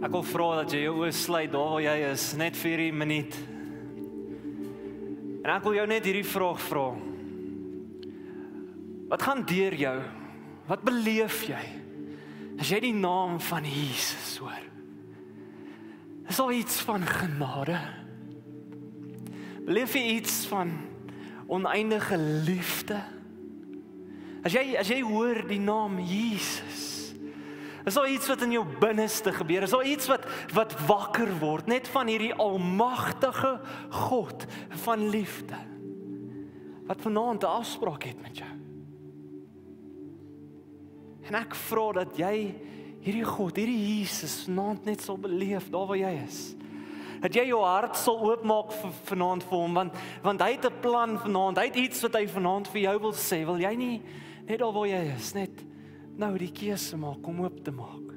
Ek wil vra dat jy jou oë sluit daar waar jy is, net vir hierdie minuut. En ek wil jou net hierdie vraag vra. Wat gaan deur jou? Wat beleef jy? As jy die naam van Jesus hoor. Is al iets van genade? Beleef jy iets van oneindige liefde? As jy hoor die naam Jesus, is al iets wat in jou binneste gebeur, is al iets wat wakker word, net van hierdie almagtige God van liefde, wat vanaand 'n afspraak het met jou. En ek vra dat jy hierdie God, hierdie Jesus vanaand net sal beleef, daar waar jy is. Dat jy jou hart sal oopmaak vanaand vir hom, want hy het 'n plan vanaand, hy het iets wat hy vanaand vir jou wil sê. Wil jy nie net daar waar jy is, net nou die keuse maak om oop te maak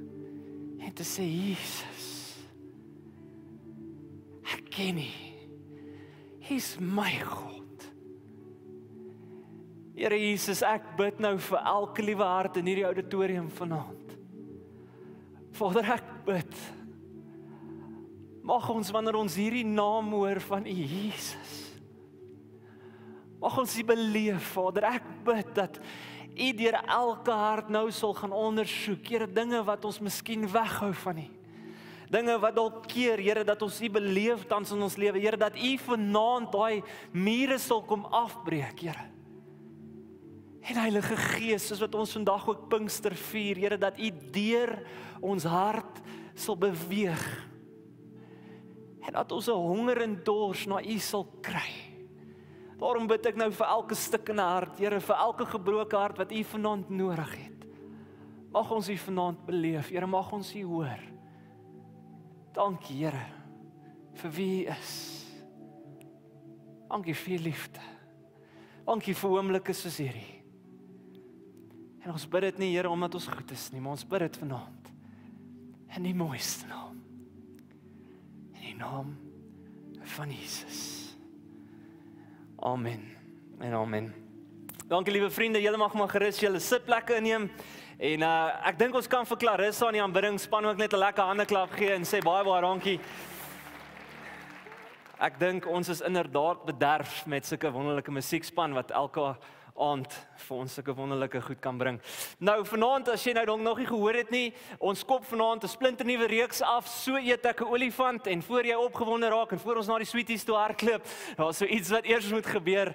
en te sê, Jesus, ek ken nie, hy is my God. Here Jesus, ek bid nou vir elke liewe hart in hierdie auditorium vanaand. Vader, ek bid, mag ons wanneer ons hierdie naam hoor van U Jesus, mag ons U beleef, Vader, ek bid dat U deur elke hart nou sal gaan ondersoek, Here, dinge wat ons miskien weghou van U. Dinge wat dalk keer, Here, dat ons U beleef tans in ons lewe, Here, dat U vanaand daai mure sal kom afbreek, Here. En Heilige Gees, soos wat ons vandag ook Pinkster vier, Here, dat U deur ons hart sal beweeg. En dat ons 'n honger en dors na U sal kry. Daarom bid ek nou vir elke stikkende hart, Here, vir elke gebroke hart wat U vanaand nodig het. Mag ons U vanaand beleef, Here, mag ons U hoor. Dankie, Here, vir wie U is. Dankie vir U liefde. Dankie vir oomblikke soos hierdie. En ons bid dit nie, Here, omdat ons goed is nie, maar ons bid dit vanaand in die mooiste naam. In die naam van Jesus. Amen en amen. Dankie liewe vriende, julle mag maar gerus julle sitplekke inneem. En ek dink ons kan vir Clarissa aan die aanbiddingspan ook net 'n lekker handeklap gee en sê baie dankie. Ek dink ons is inderdaad bederf met sulke wonderlike musiekspan wat elke aand vir ons sulke wonderlike goed kan bring. Nou vanaand, as jy nou dalk nog nie gehoor het nie, ons kop vanaand 'n splinternuwe reeks af, So eet ek 'n olifant, en voor jy opgewonde raak en voor ons na die sweeties toe hardloop, daar is so iets wat eers moet gebeur.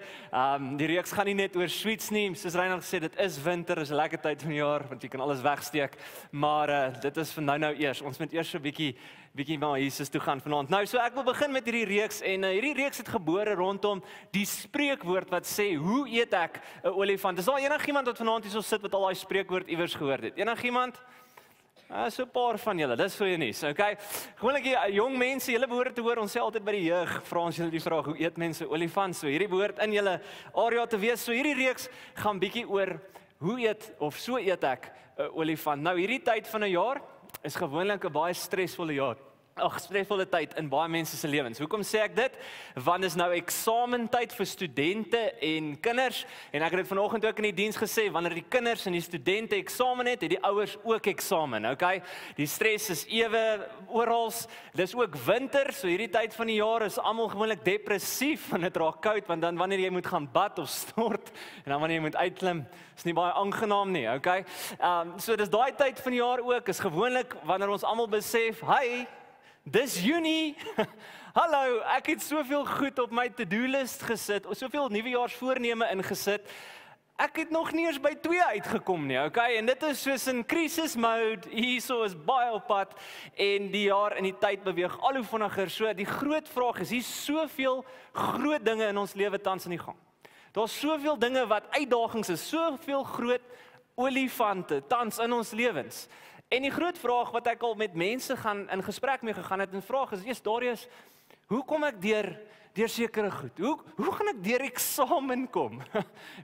Die reeks gaan nie net oor sweets nie, soos Reinhard gesê, dit is winter, is 'n lekker tyd van die jaar, want jy kan alles wegsteek, maar dit is vir nou eers, ons moet eers so 'n bietjie na Jesus toe gaan vanaand. Nou, so ek wil begin met hierdie reeks, en hierdie reeks het gebore rondom die spreekwoord wat sê, hoe eet ek 'n olifant? Is daar enigiemand wat vanaand hier so sit wat al daai spreekwoord iewers gehoor het? Enigiemand? So 'n paar van julle, dis goeie nuus, okay? Gewoonlik jong mense, julle behoort te hoor, ons sê altyd by die jeug, vra ons julle die vraag, hoe eet mense olifant? So hierdie behoort in julle area te wees. So hierdie reeks gaan bietjie oor, hoe eet, of so eet ek 'n olifant? Nou hierdie tyd van 'n jaar is gewoonlik 'n baie stresvolle jaar. Stresvolle tyd in baie mense se lewens. Hoekom sê ek dit? Want is nou eksamentyd vir studente en kinders, en ek het dit vanoggend ook in die diens gesê, wanneer die kinders en die studente eksamen het die ouers ook eksamen, okay? Die stres is ewe oral, dis ook winter, so hierdie tyd van die jaar is almal gewoonlik depressief, want dit raak koud, want dan wanneer jy moet gaan bad of stort, en dan wanneer jy moet uitklim, is nie baie aangenaam nie, okay? So dis daai tyd van die jaar ook, is gewoonlik wanneer ons almal besef, hey, dis Junie, hallo, ek het soveel goed op my to-do-list gesit, soveel nuwejaarsvoorneme ingesit, ek het nog nie eens by 2 uitgekom nie, okay, en dit is soos in crisis mode, hierso is baie op pad, en die jaar en die tyd beweeg al hoe vinniger, so die groot vraag is, hier soveel groot dinge in ons lewe tans in die gang, daar is soveel dinge wat uitdagings is, soveel groot olifante tans in ons lewens. En die groot vraag wat ek al met mense in gesprek mee gegaan het, en vraag is, Darius, hoe kom ek deur sekere goed? Hoe gaan ek deur eksamen kom?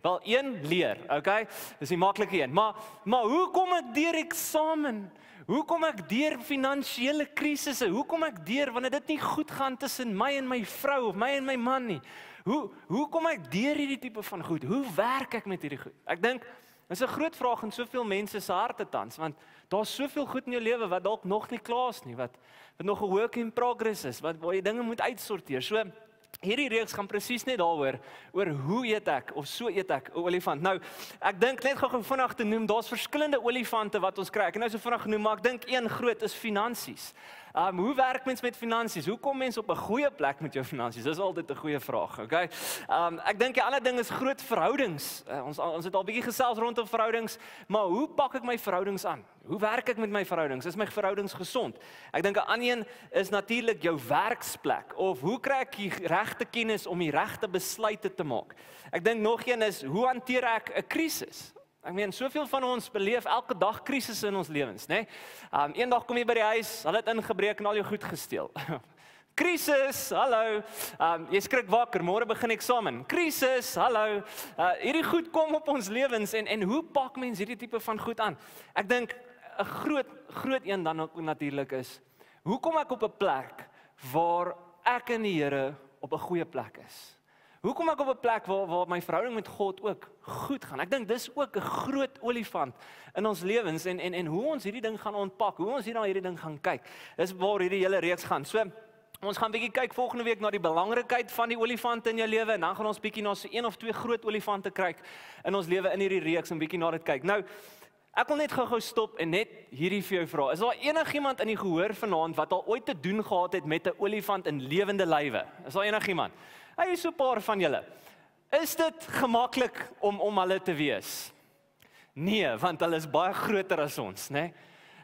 Wel, een, leer, okay? Dis die maklike een. Maar hoe kom ek deur eksamen? Hoe kom ek deur finansiële krisisse? Hoe kom ek deur wanneer dit nie goed gaan tussen my en my vrou of my en my man nie? Hoe kom ek deur hierdie tipe van goed? Hoe werk ek met hierdie goed? Ek dink, dit is 'n groot vraag in soveel mense se harte tans, want Daar's soveel goed in jou lewe wat dalk nog nie klaar is nie, wat nog 'n work in progress is, waar jy dinge moet uitsorteer. So hierdie reeks gaan presies net daaroor, oor hoe eet ek, of so eet ek 'n olifant. Nou, ek dink net gou vinnig te noem, daar's verskillende olifante wat ons kry. Ek het nou so vinnig genoem, maar ek dink een groot is finansies. Hoe werk mens met finansies? Hoe kom mens op 'n goeie plek met jou finansies? Dis altyd 'n goeie vraag, okay? Ek dink die ander ding is groot verhoudings. Ons het al 'n bietjie gesels rondom verhoudings, maar hoe pak ek my verhoudings aan? Hoe werk ek met my verhoudings? Is my verhoudings gesond? Ek dink 'n ander een is natuurlik jou werksplek, of hoe kry ek die regte kennis om die regte besluite te maak? Ek dink nog een is, hoe hanteer ek 'n krisis? Ek meen, soveel van ons beleef elke dag krisisse in ons lewens, né? Eendag kom jy by die huis, hulle het ingebreek en al jou goed gesteel. Krisis, hallo. Jy skrik wakker, môre begin eksamen. Krisis, hallo. Hierdie goed kom op ons lewens en hoe pak mens hierdie tipe van goed aan? Ek dink 'n groot een dan ook natuurlik is, hoe kom ek op 'n plek waar ek en die Here op 'n goeie plek is? Hoe kom ek op 'n plek waar my verhouding met God ook goed gaan? Ek dink dis ook 'n groot olifant in ons lewens en hoe ons hierdie ding gaan ontpak, hoe ons na hierdie ding gaan kyk. Dis waar hierdie hele reeks gaan. So, ons gaan bietjie kyk volgende week na die belangrikheid van die olifante in jou lewe en dan gaan ons bietjie na so 1 of 2 groot olifante kyk in ons lewe in hierdie reeks en bietjie na dit kyk. Nou, ek wil net gou stop en net hierdie vir jou vra. Is daar enigiemand in die gehoor vanaand wat al ooit te doen gehad het met 'n olifant in lewende lywe? Is daar enigiemand? Hy is so 'n paar van julle. Is dit gemaklik om hulle te wees? Nee, want hulle is baie groter as ons, né?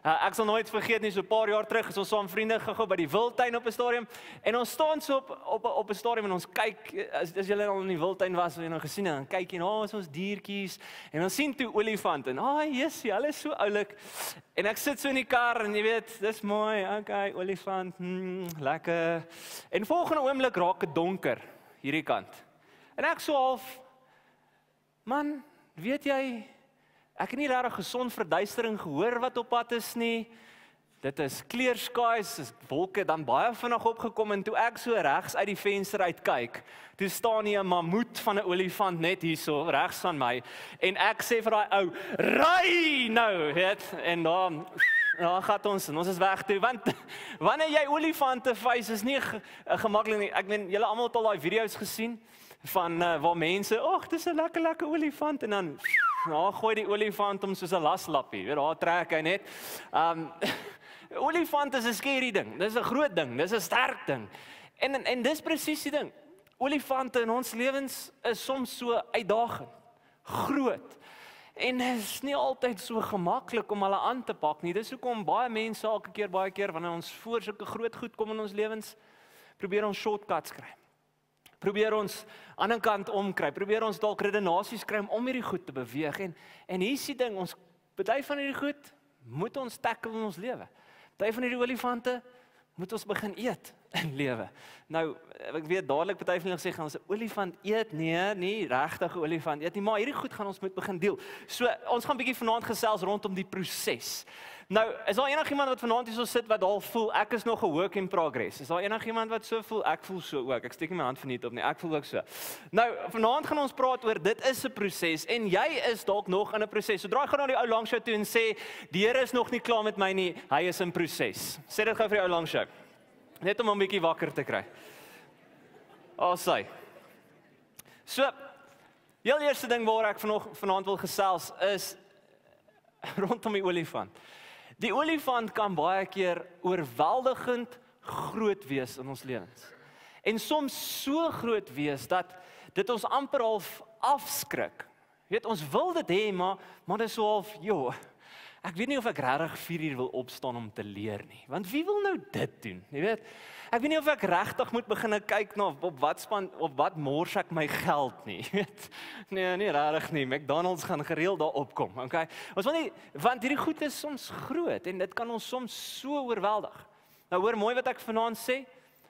Ek sal nooit vergeet nie, so 'n paar jaar terug is ons saam vriende gegaan by die wildtuin op 'n stadium en ons staan so op 'n stadium en ons kyk, as julle al in die wildtuin was, jy nou gesien het, dan kyk jy, is ons diertjies en ons sien toe olifante en jessie, hulle is so oulik. En ek sit so in die kar en jy weet, dis mooi, okay, olifant, lekker. En volgende oomblik raak dit donker hierdie kant. En ek so half, man, weet jy, ek het nie regtig gesond verduistering gehoor wat op pad is nie. Dit is clear skies, is wolke dan baie vinnig opgekom en toe ek so regs uit die venster uit kyk, toe staan hier 'n mammoet van 'n olifant net hierso regs van my en ek sê vir daai ou, "Ry nou!" weet, en dan gaan ons is weg toe, want wanneer jy olifante face is nie gemaklik nie. Ek meen, julle almal het al daai video's gesien van waar mense, dis 'n lekker olifant en dan gooi die olifant om soos 'n laslappie, weet, daar trek hy net. Olifant is 'n scary ding, dis 'n groot ding, dis 'n sterk ding. En dis presies die ding. Olifante in ons lewens is soms so uitdagend, groot. En dit is nie altyd so gemaklik om hulle aan te pak nie. Dis hoekom baie mense baie keer wanneer ons voor sulke groot goed kom in ons lewens, probeer ons shortcuts kry. Probeer ons aan 'n kant omkry, probeer ons dalk redenasies kry om hierdie goed te beweeg. En hier is die ding, ons party van hierdie goed moet ons tackle in ons lewe. Party van hierdie olifante moet ons begin eet in lewe. Nou, ek weet dadelik party van julle sê gaan ons 'n olifant eet? Nee, nie regtig 'n olifant eet nie, maar hierdie goed gaan ons moet begin deel. So, ons gaan bietjie vanaand gesels rondom die proses. Nou, is daar enigiemand wat vanaand hierso sit wat al voel ek is nog 'n work in progress? Is daar enigiemand wat so voel? Ek voel so ook. Ek steek nie my hand verniet op nie. Ek voel ook so. Nou, vanaand gaan ons praat oor dit is 'n proses en jy is dalk nog in 'n proses. So draai gou na die ou langs jou toe en sê die Here is nog nie klaar met my nie. Hy is in proses. Sê dit gou vir die ou langs jou. Net om hom 'n bietjie wakker te kry. Sy. So, heel eerste ding waar ek vanaand wil gesels is rondom die olifant. Die olifant kan baie keer oorweldigend groot wees in ons lewens. En soms so groot wees dat dit ons amper half afskrik. Jy weet, ons wil dit hê, maar dit is so half, ek weet nie of ek regtig 4 uur wil opstaan om te leer nie. Want wie wil nou dit doen? Jy weet, ek weet nie of ek regtig moet begin kyk na op wat mors ek my geld nie. Jy weet, nee, nie regtig nie. McDonald's gaan gereeld daar opkom, okay? Ons wil nie, want hierdie goed is soms groot en dit kan ons soms so oorweldig. Nou hoor mooi wat ek vanaand sê.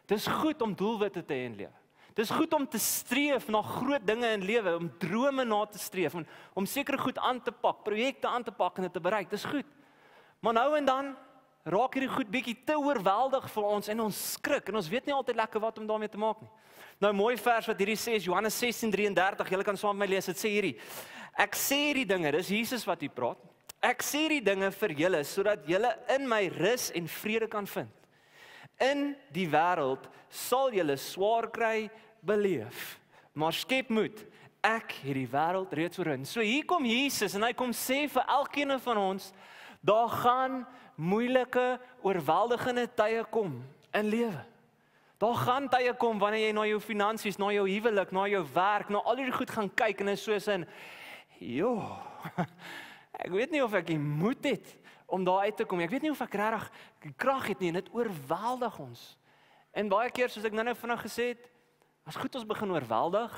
Dis goed om doelwitte te hê in lewe. Dis goed om te streef na groot dinge in lewe, om drome na te streef, om sekere goed aan te pak, projekte aan te pak en dit te bereik. Dis goed. Maar nou en dan raak hierdie goed bietjie te oorweldig vir ons en ons skrik en ons weet nie altyd lekker wat om daarmee te maak nie. Nou mooi vers wat hierdie sê is Johannes 16:33. Julle kan saam met my lees. Dit sê hierdie: Ek sê hierdie dinge, dis Jesus wat hier praat. Ek sê die dinge vir julle sodat julle in my rus en vrede kan vind. In die wêreld sal julle swaar kry beleef, maar skep moed. Ek het die wêreld reeds oorwin. So hier kom Jesus en hy kom sê vir elkeen van ons, daar gaan moeilike, oorweldigende tye kom in lewe. Daar gaan tye kom wanneer jy na jou finansies, na jou huwelik, na jou werk, na al hierdie goed gaan kyk en is soos in, joh, ek weet nie of ek die moed het om daar uit te kom. Ek weet nie of ek regtig krag het nie en dit oorweldig ons. En baie keer soos ek nou vinnig gesê het, as goed ons begin oorweldig,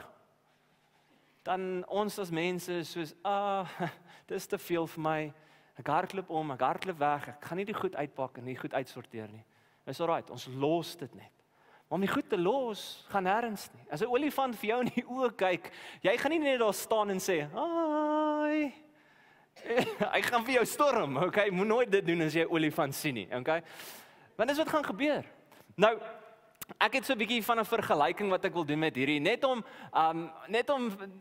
dan ons as mense soos, dis te veel vir my. Ek hardloop om, ek hardloop weg. Ek gaan nie die goed uitpak en die goed uitsorteer nie. Dis alright, ons los dit net. Maar om die goed te los, gaan nêrens nie. As 'n olifant vir jou in die oë kyk, jy gaan nie net daar staan en sê, "Hi." Hy gaan vir jou storm, okay? Moet nooit dit doen as jy 'n olifant sien nie, okay? Want dis wat gaan gebeur. Nou, ek het so 'n bietjie van 'n vergelyking wat ek wil doen met hierdie, net om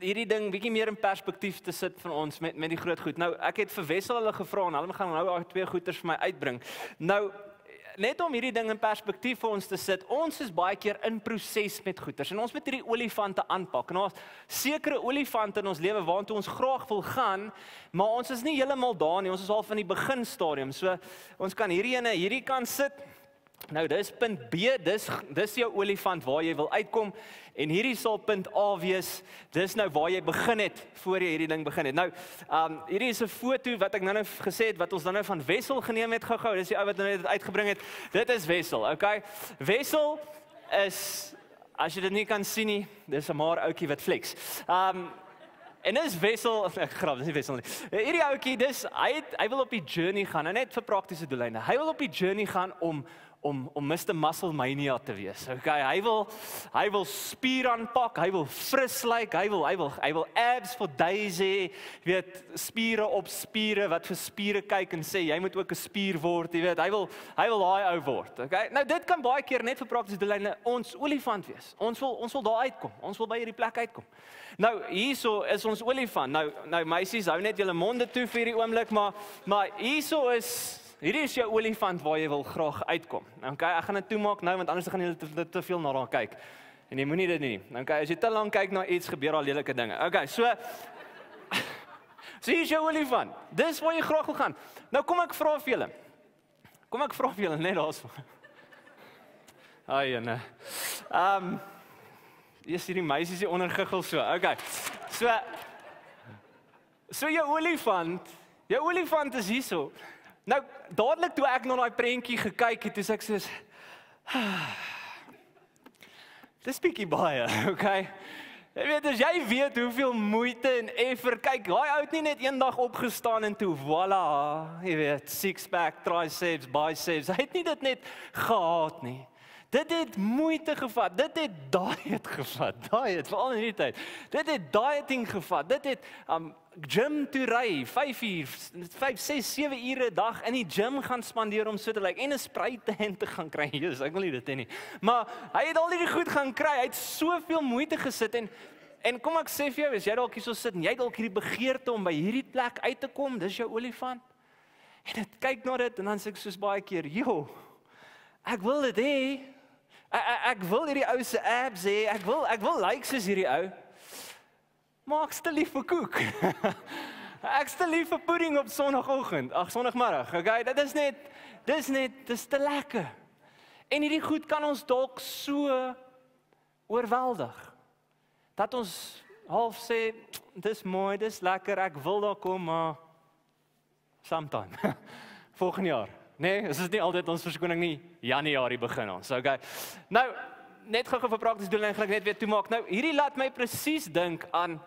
hierdie ding bietjie meer in perspektief te sit vir ons met die groot goed. Nou, ek het vir Wessel hulle gevra en hulle gaan nou 2 goeters vir my uitbring. Nou, net om hierdie ding in perspektief vir ons te sit, ons is baie keer in proses met goeters en ons moet hierdie olifante aanpak. En ons sekere olifante in ons lewe waartoe ons graag wil gaan, maar ons is nie heeltemal daar nie. Ons is al van die beginstadium. So ons kan hierdie kan sit. Nou dis punt B, dis jou olifant waar jy wil uitkom en hierdie sal punt A wees. Dis nou waar jy begin het voor jy hierdie ding begin het. Nou, hierdie is 'n foto wat ek nou gesê het wat ons dan nou van Wessel geneem het gou-gou. Dis die ou wat nou net uitgebring het. Dit is Wessel, okay? Wessel is, as jy dit nie kan sien nie, dis 'n maar ouetjie wat flex. En dis Wessel, grap, dis nie Wessel nie. Hierdie ouetjie, hy wil op die journey gaan, nou net vir praktiese doeleinde. Hy wil op die journey gaan om Mr. Muscle Mania te wees. Okay, hy wil spier aanpak, hy wil fris lyk, hy wil abs for days hê, weet, spiere op spiere wat vir spiere kyk en sê jy moet ook 'n spier word, jy weet. Hy wil daai ou word. Okay? Nou dit kan baie keer net vir praktiese doeleinde ons olifant wees. Ons wil daar uitkom. Ons wil by hierdie plek uitkom. Nou hierso is ons olifant. Nou meisies, hou net julle monde toe vir hierdie oomblik, maar hierdie is jou olifant waar jy wil graag uitkom. Okay, ek gaan dit toemaak nou want anders gaan jy te veel na daar kyk. En jy moenie dit nie. Okay, as jy te lank kyk na iets, gebeur daar lelike dinge. Okay, so hier is jou olifant. Dis waar jy graag wil gaan. Nou kom ek vra vir julle. Net daarso. Ai nee. Is hierdie meisies hier onder giggel so. Okay. So jou olifant is hierso. Nou, dadelik toe ek na daai prentjie gekyk het, toe ek soos dis bietjie baie, okay? Jy weet, as jy weet hoeveel moeite en effort, kyk, daai ou het nie net eendag opgestaan en toe, voilà, jy weet, six-pack, triceps, biceps, hy het nie dit net gehad nie. Dit het moeite gevat, dit het diet gevat, veral in die tyd. Dit het dieting gevat, dit het gym toe ry, 5, 6, 7 ure 'n dag in die gym gaan spandeer om so te lyk en 'n spruitend te gaan kry. Jesus, ek wil nie dit hê nie. Maar hy het al hierdie goed gaan kry, hy het soveel moeite gesit en kom ek sê vir jou, as jy dalk hierso sit en jy het dalk hierdie begeerte om by hierdie plek uit te kom, dis jou olifant. En dit kyk na dit en dan sê ek soos baie keer, "Joh, ek wil dit hê. Ek wil hierdie ou se abs hê. Ek wil lyk soos hierdie ou. Maar ek's te lief vir koek. Ek's te lief vir pudding op Sondagmiddag, okay? Dis te lekker. En hierdie goed kan ons dalk so oorweldig dat ons half sê, dis mooi, dis lekker, ek wil daar kom, maar sometime. Volgende jaar. Nee, dit is nie altyd ons verskoning nie. Januarie begin ons, okay? Nou, net gou vir praktiese doel eintlik net weer toemaak. Nou, hierdie laat my presies dink aan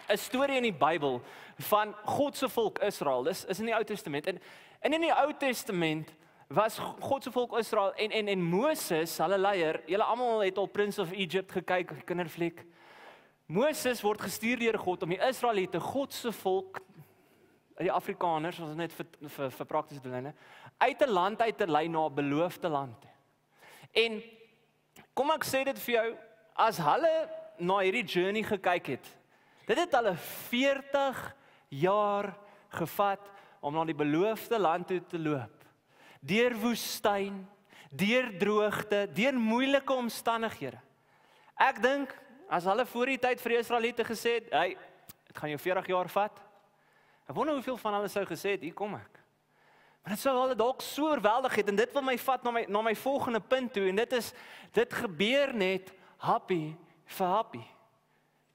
'n storie in die Bybel van God se volk Israel. Dis is in die Ou Testament. En in die Ou Testament was God se volk Israel en Moses, hulle leier, julle almal het al Prince of Egypt gekyk, kinderfliek. Moses word gestuur deur God om die Israeliete, God se volk, die Afrikaners, ons net vir praktiese doeleinde, uit 'n land uit te lei na 'n beloofde land. En kom ek sê dit vir jou, as hulle na hierdie journey gekyk het, dit het hulle 40 jaar gevat om na die beloofde land toe te loop. Deur woestyn, deur droogte, deur moeilike omstandighede. Ek dink, as hulle voor die tyd vir die Israeliete gesê het, hey, dit gaan jou 40 jaar vat. Ek wonder hoeveel van hulle sou gesê het, hier kom ek. Maar dit sou hulle dalk so oorweldig het, en dit wil my vat na my volgende punt toe, en dit gebeur net happy vir happy.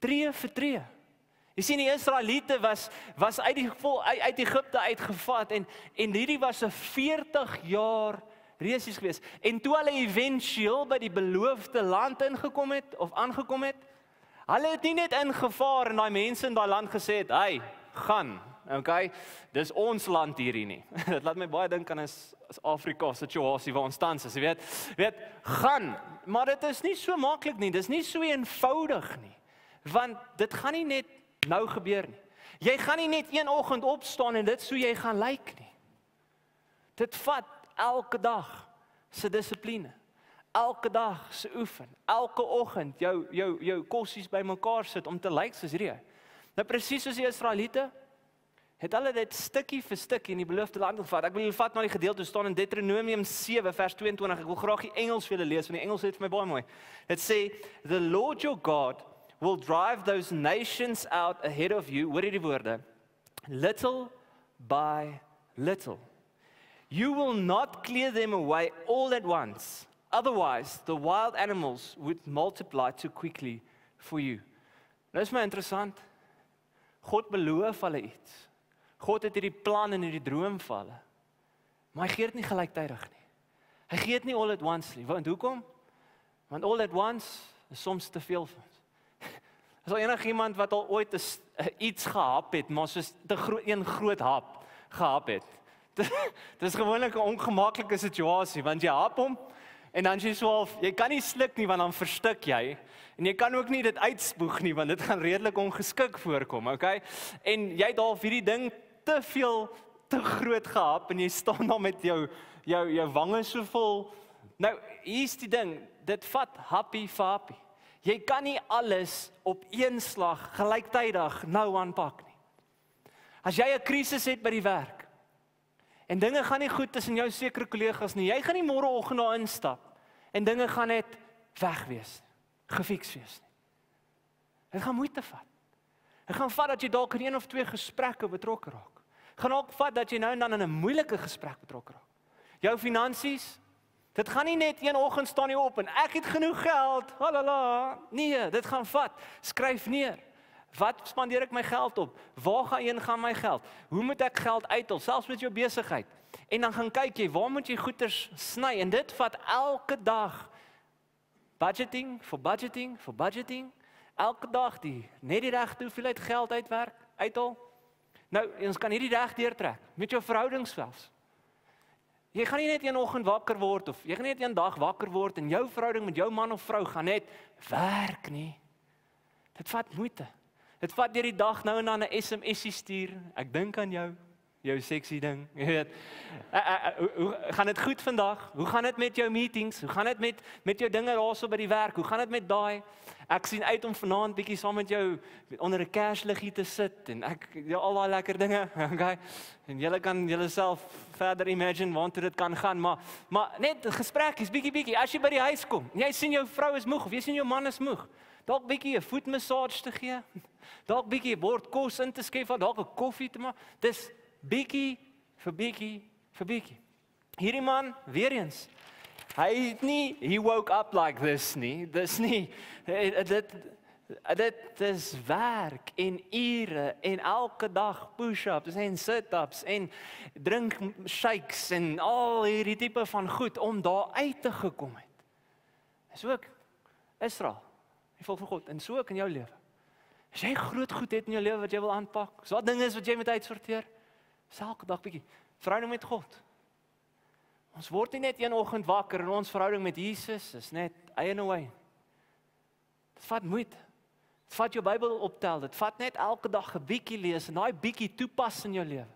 Tree vir tree. Jy sien, die Israeliete was uit Egipte uitgevat, en hierdie was 'n 40 jaar reisies gewees. En toe hulle éventueel by die beloofde land aangekom het, hulle het nie net ingevaar en daai mense in daai land gesê het, hey, gaan, okay, dis ons land hierdie nie. Dit laat my baie dink aan 'n Afrika situasie waar ons tans is, jy weet, gaan, maar dit is nie so maklik nie, dis nie so eenvoudig nie, want dit gaan nie net nou gebeur nie. Jy gaan nie net een oggend opstaan en dit so jy gaan lyk nie. Dit vat elke dag se dissipline, elke dag se oefen, elke oggend jou kossies bymekaar sit om te lyk soos hierdie. Nou presies soos die Israeliete, het hulle dit stukkie vir stukkie in die beloofde land gevat. Ek wil julle vat na die gedeelte staan in Deuteronomium 7 vers 22. Ek wil graag die Engels vir julle lees, want die Engels het vir my baie mooi. Dit sê, "The Lord your God will drive those nations out ahead of you," hoor hierdie woorde, "little by little. You will not clear them away all at once. Otherwise, the wild animals would multiply too quickly for you." Nou is my interessant. God beloof hulle iets. God het hierdie plan en hierdie droom vir hulle. Maar hy gee dit nie gelyktydig nie. Hy gee dit nie all at once nie. Want hoekom? Want all at once is soms te veel vir ons. Is al enigiemand wat al ooit iets gehap het, maar soos een groot hap gehap het. Dit is gewoonlik 'n ongemaklike situasie, want jy hap hom, en dan jy jy kan nie sluk nie, want dan verstik jy, en jy kan ook nie dit uitspoeg nie, want dit gaan redelik ongeskik voorkom, okay? En jy het al vir hierdie ding te groot gehap, en jy staan daar met jou wange so vol. Nou, hier's die ding, dit vat happy vir happy. Jy kan nie alles op een slag gelyktydig nou aanpak nie. As jy 'n krisis het by die werk, en dinge gaan nie goed tussen jou sekere kollegas nie, jy gaan nie môreoggend daar instap, en dinge gaan net weg wees, gefiks wees nie. Dit gaan moeite vat. Dit gaan vat dat jy dalk in 1 of 2 gesprekke betrokke raak. Dit gaan ook vat dat jy nou en dan in 'n moeilike gesprek betrokke raak. Jou finansies, dit gaan nie net een oggend staan jy op en ek het genoeg geld, halala. Nee, dit gaan vat. Skryf neer. Wat spandeer ek my geld op? Waar gaan my geld? Hoe moet ek geld uithaal, selfs met jou besigheid? En dan gaan kyk jy, waar moet jy goeders sny? En dit vat elke dag budgeting, vir budgeting. Elke dag net die regte hoeveelheid geld uithaal. Nou, ons kan hierdie reg deurtrek met jou verhoudings selfs. Jy gaan nie net een oggend wakker word, of jy gaan nie net een dag wakker word en jou verhouding met jou man of vrou gaan net werk nie. Dit vat moeite. Dit vat deur die dag nou en dan 'n SMS'ie stuur. Ek dink aan jou sexy ding, jy weet. Hoe gaan dit goed vandag? Hoe gaan dit met jou meetings? Hoe gaan dit met jou dinge daarso by die werk? Hoe gaan dit met daai? Ek sien uit om vanaand bietjie saam met jou onder 'n kersliggie te sit en al daai lekker dinge, okay? En julle kan julleself verder imagine waartoe dit kan gaan, maar net 'n gesprek is bietjie. As jy by die huis kom, en jy sien jou vrou is moeg of jy sien jou man is moeg, dalk bietjie 'n voetmassage te gee, dalk bietjie 'n bord kos in te skep, dalk 'n koffie te maak. Dis bietjie vir bietjie. Hierdie man, weer eens, he woke up like this nie, dis nie, dit is werk en ure en elke dag push-ups en sit-ups en drink shakes en al hierdie tipe van goed om daar uit te gekom het. Dis ook Israel, die volk van God, en so ook in jou lewe. As jy groot goed het in jou lewe wat jy wil aanpak, so wat dinge is wat jy moet uitsorteer, elke dag bietjie verhouding met God. Ons word nie net een oggend wakker en ons verhouding met Jesus is net eie away. Dit vat moeite. Dit vat jou Bybel optel. Dit vat net elke dag 'n bietjie lees en daai bietjie toepas in jou lewe.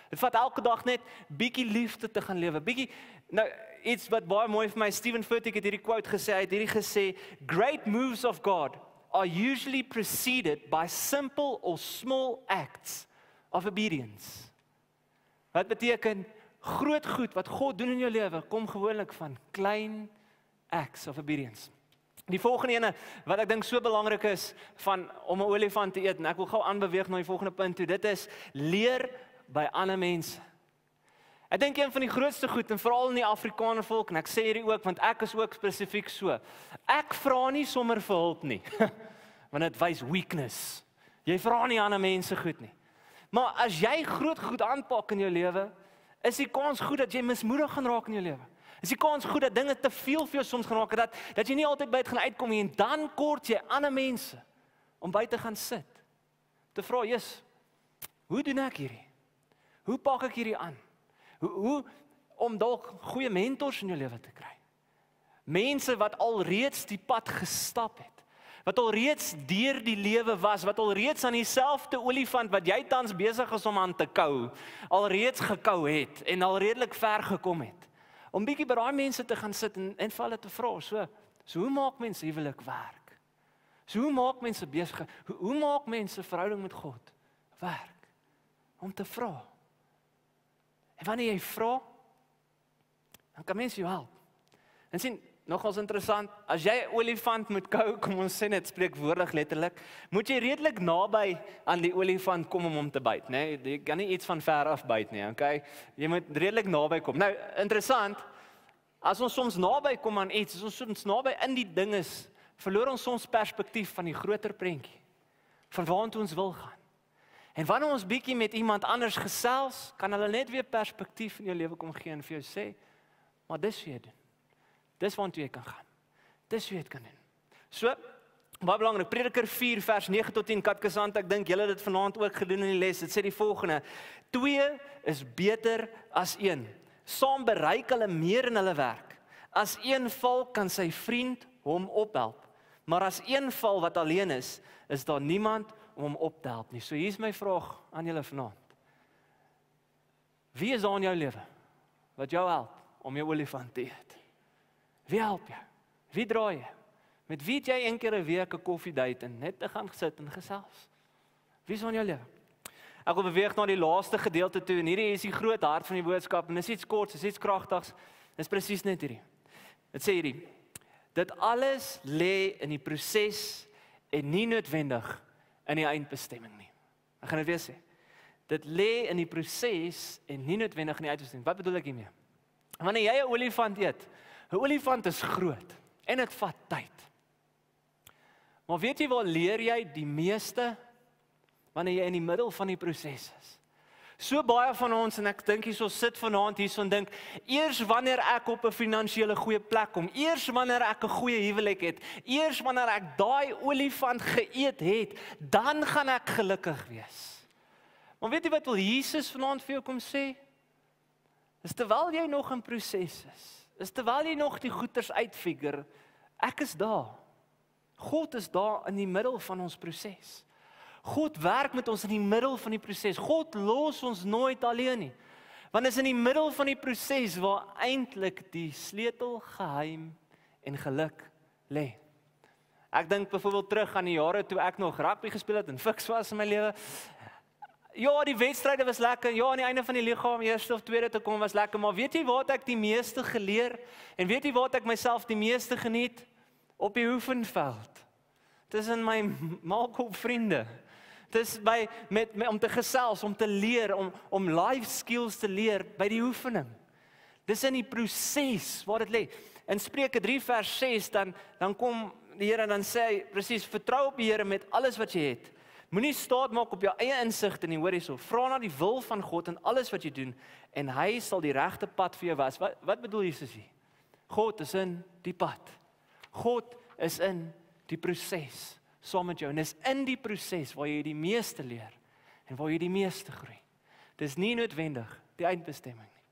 Dit vat elke dag net bietjie liefde te gaan lewe. Bietjie, nou iets wat baie mooi vir my, Stephen Furtick het hierdie quote gesê, hy het hierdie gesê, "Great moves of God are usually preceded by simple or small acts of obedience." Wat beteken groot goed wat God doen in jou lewe kom gewoonlik van klein acts of obedience. Die volgende ene wat ek dink so belangrik is om 'n olifant te eet, en ek wil gou aanbeweeg na die volgende punt toe. Dit is leer by ander mense. Ek dink een van die grootste goed, en veral in die Afrikaner volk, en ek sê hierdie ook, want ek is ook spesifiek so. Ek vra nie sommer vir hulp nie, want dit wys weakness. Jy vra nie ander mense goed nie. Maar as jy groot goed aanpak in jou lewe, is die kans goed dat jy mismoedig gaan raak in jou lewe. Is die kans goed dat dinge te veel vir jou soms gaan raak, dat jy nie altyd by dit gaan uitkom nie, en dan kort jy ander mense om by te gaan sit. Te vra, Jesus, hoe doen ek hierdie? Hoe pak ek hierdie aan? Hoe om dalk goeie mentors in jou lewe te kry. Mense wat alreeds die pad gestap het. Wat alreeds deur die lewe was, wat alreeds aan dieselfde olifant wat jy tans besig is om aan te kou, alreeds gekou het en al redelik ver gekom het. Om bietjie by daai mense te gaan sit en vir hulle te vra, so hoe maak mense huwelik werk? So hoe maak mense besig? Hoe maak mense verhouding met God werk? Om te vra. En wanneer jy vra, dan kan mense jou help. En sien, nogals interessant, as jy 'n olifant moet kou, kom ons sê net spreekwoordig letterlik, moet jy redelik naby aan die olifant kom om hom te byt, né? Jy kan nie iets van ver af byt nie, okay? Jy moet redelik naby kom. Nou, interessant, as ons soms naby kom aan iets, as ons soms naby in die ding is, verloor ons soms perspektief van die groter prentjie, van waartoe ons wil gaan. En wanneer ons bietjie met iemand anders gesels, kan hulle net weer perspektief in jou lewe kom gee en vir jou sê, maar dis wat jy doen. Dis waartoe jy kan gaan. Dis wat jy kan doen. So, baie belangrik, Prediker 4 vers 9 tot 10, Katkesant, ek dink julle het dit vanaand ook gedoen in die les. Dit sê die volgende: 2 is beter as 1. Saam bereik hulle meer in hulle werk. As een val, kan sy vriend hom ophelp. Maar as een val wat alleen is daar niemand om hom op te help nie. So hier is my vraag aan julle vanaand. Wie is daar in jou lewe wat jou help om jou olifant te eet? Wie help jou? Wie draai jy? Met wie het jy een keer 'n week 'n koffiedייט en net te gaan sit en gesels? Wie is daar in jou lewe? Ek wil beweeg na die laaste gedeelte toe, en hierdie is die groot hart van die boodskap, en dis iets kort, dis iets kragtigs. Dis presies net hierdie. Dit sê hierdie: dit alles lê in die proses en nie noodwendig in die eindbestemming nie. Ek gaan dit weer sê. Dit lê in die proses en nie noodwendig in die eindbestemming. Wat bedoel ek hiermee? Wanneer jy 'n olifant eet, 'n olifant is groot en dit vat tyd. Maar weet jy waar leer jy die meeste? Wanneer jy in die middel van die proses is. So baie van ons, en ek dink hierso sit vanaand hierso en dink, eers wanneer ek op 'n finansiële goeie plek kom, eers wanneer ek 'n goeie huwelik het, eers wanneer ek daai olifant geëet het, dan gaan ek gelukkig wees. Maar weet jy wat wil Jesus vanaand vir jou kom sê? Dis terwyl jy nog in proses is terwyl jy nog die goeters uitfigure, ek is daar. God is daar in die middel van ons proses. God werk met ons in die middel van die proses. God los ons nooit alleen nie. Want is in die middel van die proses waar eintlik die sleutel, geheim en geluk lê. Ek dink byvoorbeeld terug aan die jare toe ek nog rugby gespeel het en fiks was in my lewe. Ja, die wedstryde was lekker. Ja, aan die einde van die liga om eerste of tweede te kom was lekker, maar weet jy waar ek die meeste geleer en weet jy waar ek myself die meeste geniet? Op die oefenveld. Tussen my maalkop vriende. Dis om te gesels, om te leer, om life skills te leer by die oefening. Dis in die proses waar dit lê. In Spreuke 3 vers 6 dan kom die Here en dan sê hy presies, vertrou op die Here met alles wat jy het. Moenie staat maak op jou eie insig nie, hoor hierso. Vra na die wil van God in alles wat jy doen en hy sal die regte pad vir jou wys. Wat bedoel Jesus hier? God is in die pad. God is in die proses saam met jou. En dis in die proses waar jy die meeste leer en waar jy die meeste groei. Dis nie noodwendig die eindbestemming nie.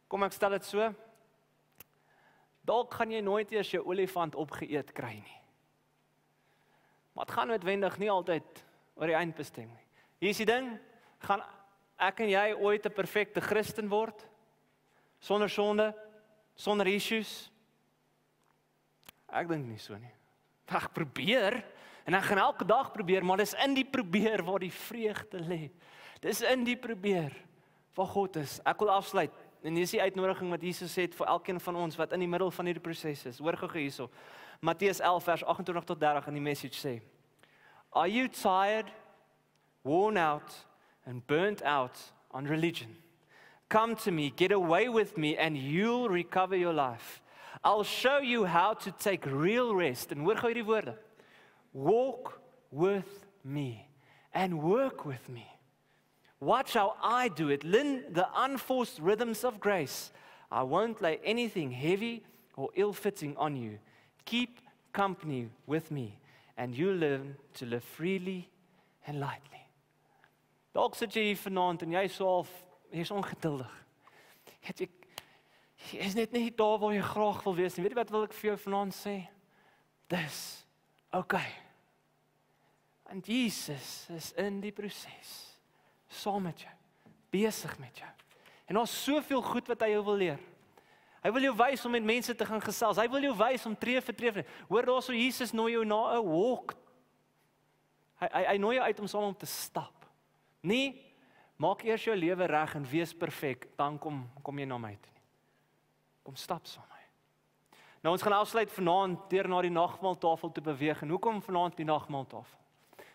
Kom ek stel dit so. Dalk gaan jy nooit eers jou olifant opgeëet kry nie. Maar dit gaan noodwendig nie altyd oor die eindbestemming nie. Hier is die ding, gaan ek en jy ooit 'n perfekte Christen word? Sonder sonde, sonder issues? Ek dink nie so nie. Ek probeer, en ek gaan elke dag probeer, maar dis in die probeer waar die vreugde lê. Dis in die probeer waar God is. Ek wil afsluit. En hier is die uitnodiging wat Jesus het vir elkeen van ons wat in die middel van hierdie proses is. Hoor gou hierso. Matteus 11 vers 28 tot 30 in die message sê: Are you tired, worn out and burnt out on religion? Come to me, get away with me and you'll recover your life. I'll show you how to take real rest. En hoor gou hierdie woorde. Walk with me and work with me. Watch how I do it. Learn the unforced rhythms of grace. I won't lay anything heavy or ill-fitting on you. Keep company with me and you learn to live freely and lightly. Dalk sit jy hier vanaand en jy's ongeduldig. Jy is net nie daar waar jy graag wil wees nie. Weet jy wat wil ek vir jou vanaand sê? Dis okay. Want Jesus is in die proses. Saam met jou, besig met jou. En daar's soveel goed wat hy jou wil leer. Hy wil jou wys om met mense te gaan gesels. Hy wil jou wys om tree vir tree. Hoor daarso Jesus nooi jou na 'n walk. Hy nooi jou uit om saam met hom te stap. Nie maak eers jou lewe reg en wees perfek, dan kom jy na my toe nie. Kom stap saam met my. Nou ons gaan afsluit vanaand deur na die nagmaaltafel te beweeg. En hoekom vanaand die nagmaaltafel?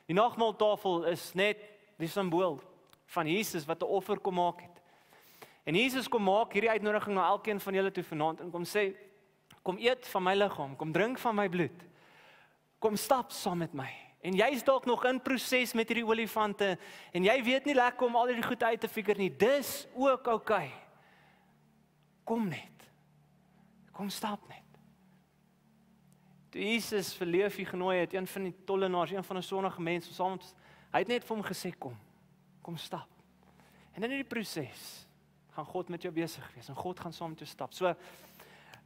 Die nagmaaltafel is net die simbool van Jesus wat 'n offer kom maak het. En Jesus kom maak hierdie uitnodiging na elkeen van julle toe vanaand en kom sê, kom eet van my liggaam, kom drink van my bloed. Kom stap saam met my. En jy's dalk nog in proses met hierdie olifante en jy weet nie lekker om al hierdie goed uit te figure nie. Dis ook okay. Kom net. Kom stap net. Toe Jesus vir Leefie genooi het, een van die tollenaars, een van 'n sonnige mens, saam met hy het net vir hom gesê kom stap. En in hierdie proses gaan God met jou besig wees en God gaan saam met jou stap. So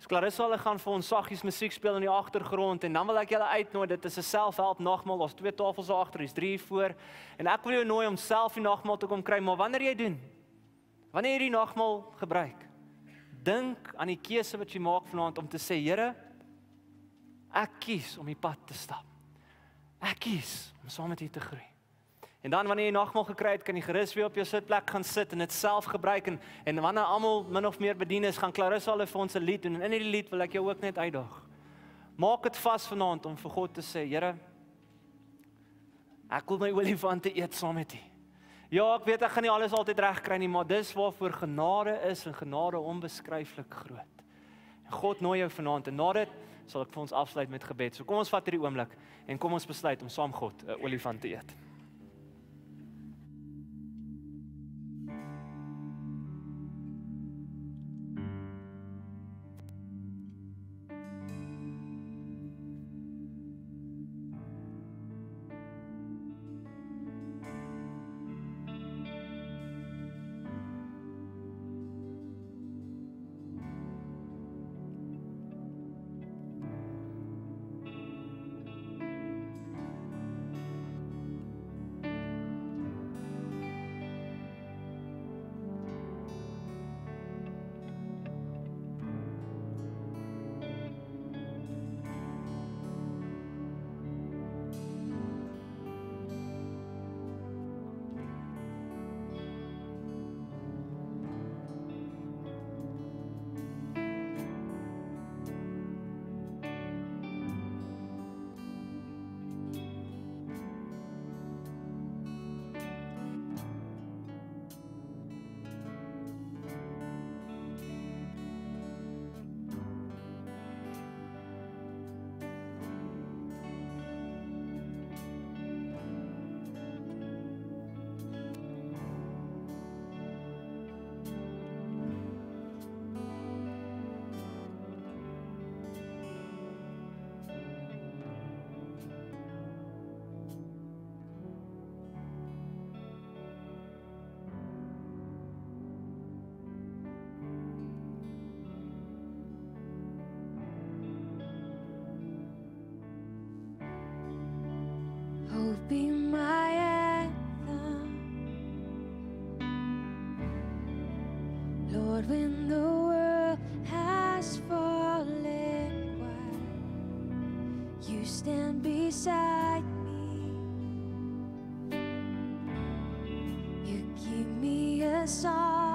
Clarissa hulle gaan vir ons saggies musiek speel in die agtergrond en dan wil ek julle uitnooi, dit is 'n selfhelp nagmaal, daar's 2 tafels daar agter, hier's 3 voor. En ek wil jou nooi om self die nagmaal te kom kry, maar wanneer jy doen, wanneer jy die nagmaal gebruik, dink aan die keuse wat jy maak vanaand om te sê, Here, ek kies om die pad te stap. Ek kies om saam met U te groei. En dan wanneer jy nagmaal gekry het, kan jy gerus weer op jou sitplek gaan sit en dit self gebruik en wanneer almal min of meer bedien is, gaan Clarissa hulle vir ons 'n lied doen en in hierdie lied wil ek jou ook net uitdaag. Maak dit vas vanaand om vir God te sê, Here, ek wil my olifante eet saam met U. Ja, ek weet ek gaan nie alles altyd reg kry nie, maar dis waarvoor genade is en genade onbeskryflik groot. En God nooi jou vanaand en na dit sal ek vir ons afsluit met gebed. So kom ons vat hierdie oomblik en kom ons besluit om saam God 'n olifant te eet. Be my anthem, Lord, when the world has fallen quiet, you stand beside me. You give me a song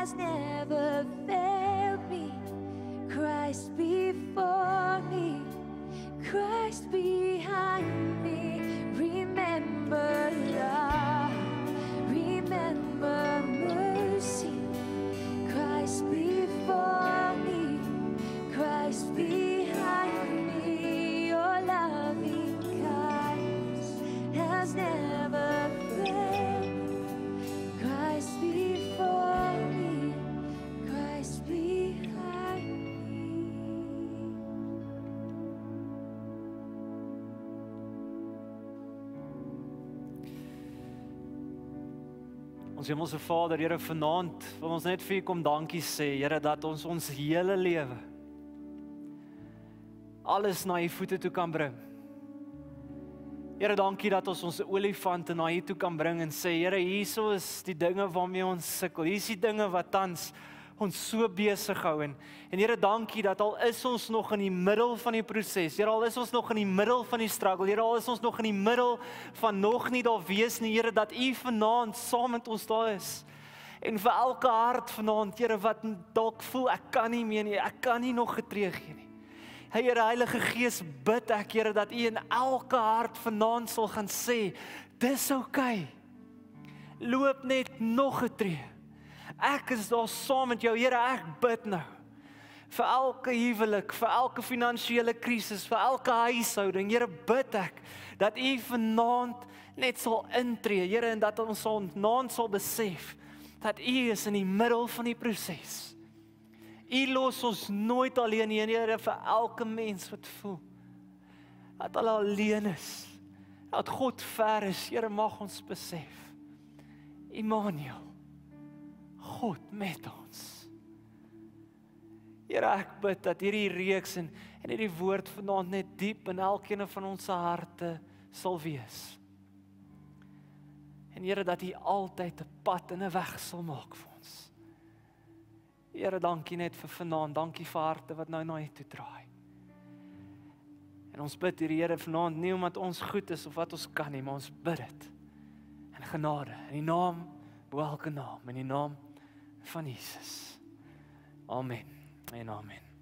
has never failed me. Christ before me, Christ behind me. Remember love, remember mercy. Christ before me, Christ behind me. Your loving kindness has never failed me. Christ before me, Christ behind me. Ons Hemelse Vader, Here, vanaand wil ons net vir U kom dankie sê, Here, dat ons hele lewe alles na U voete toe kan bring. Here, dankie dat ons olifante na U toe kan bring en sê, Here, hierso is die dinge waarmee ons sukkel. Hier is die dinge wat tans ons so besig hou en Here, dankie dat al is ons nog in die middel van die proses, Here, al is ons nog in die middel van die struggle, Here, al is ons nog in die middel van nog nie daar wees nie, Here, dat U vanaand saam met ons daar is. En vir elke hart vanaand, Here, wat dalk voel, ek kan nie meer nie, ek kan nie nog getree gee nie. Here, Heilige Gees, bid ek, Here, dat U in elke hart vanaand sal gaan sê, dis okay. Loop net nog 'n tree. Ek is daar saam met jou, Here, ek bid nou. Vir elke huwelik, vir elke finansiële krisis, vir elke huishouding, Here, bid ek, dat U vanaand net sal intree, Here, en dat ons vanaand sal besef, dat U is in die middel van die proses. U los ons nooit alleen nie, Here, vir elke mens wat voel, dat hulle alleen is, dat God ver is, Here, mag ons besef, Immanuel, God met ons. Here, ek bid dat hierdie reeks en hierdie woord vanaand net diep in elkeen van ons harte sal wees. En Here, dat U altyd 'n pad en 'n weg sal maak vir ons. Here, dankie net vir vanaand, dankie vir harte wat nou na U toe draai. En ons bid hierdie Here vanaand nie omdat ons goed is of wat ons kan nie, maar ons bid dit in genade, in die naam bo elke naam, in die naam van Jesus. Amen en amen.